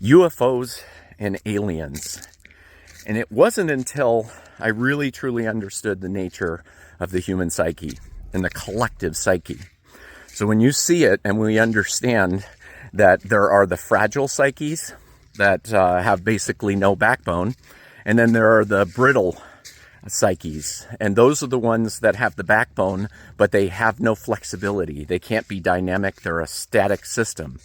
UFOs and aliens. And it wasn't until I really truly understood the nature of the human psyche and the collective psyche. So when you see it and we understand that there are the fragile psyches that have basically no backbone, and then there are the brittle psyches, and those are the ones that have the backbone, but they have no flexibility. They can't be dynamic. They're a static system.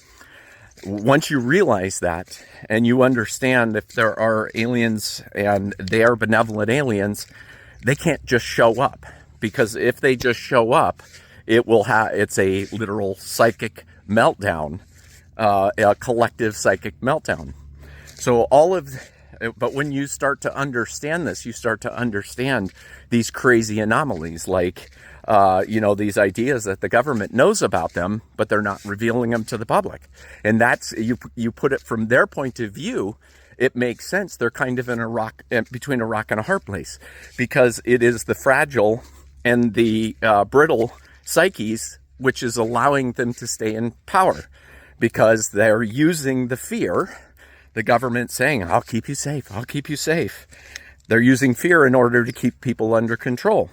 Once you realize that and you understand if there are aliens and they are benevolent aliens, they can't just show up, because if they just show up, it's a literal psychic meltdown, a collective psychic meltdown. So but when you start to understand this, you start to understand these crazy anomalies, like, these ideas that the government knows about them, but they're not revealing them to the public. And that's, you put it from their point of view, it makes sense. They're kind of between a rock and a hard place, because it is the fragile and the brittle psyches which is allowing them to stay in power, because they're using the fear. The government saying, I'll keep you safe, I'll keep you safe. They're using fear in order to keep people under control.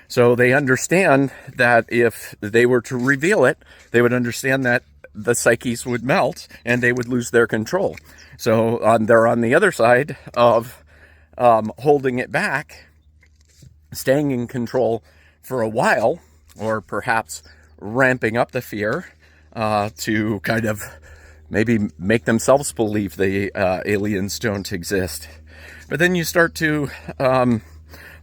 So they understand that if they were to reveal it, they would understand that the psyches would melt and they would lose their control. So they're on the other side of holding it back, staying in control for a while, or perhaps ramping up the fear to kind of maybe make themselves believe the aliens don't exist. But then you start to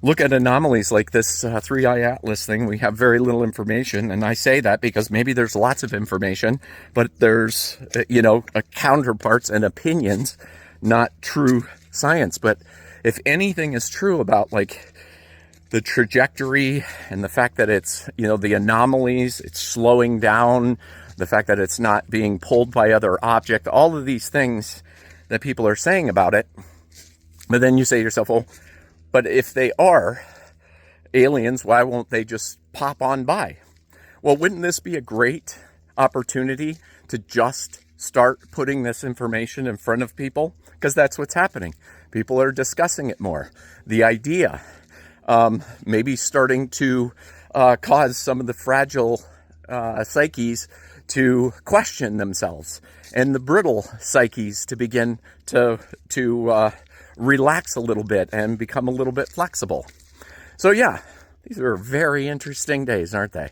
look at anomalies like this 3-eye atlas thing. We have very little information, and I say that because maybe there's lots of information, but there's, counterparts and opinions, not true science. But if anything is true about, like, the trajectory and the fact that it's, the anomalies, it's slowing down, the fact that it's not being pulled by other objects, all of these things that people are saying about it. But then you say to yourself, well, but if they are aliens, why won't they just pop on by? Well, wouldn't this be a great opportunity to just start putting this information in front of people? Because that's what's happening. People are discussing it more. The idea, maybe starting to cause some of the fragile psyches to question themselves, and the brittle psyches to begin to relax a little bit and become a little bit flexible. So yeah, these are very interesting days, aren't they?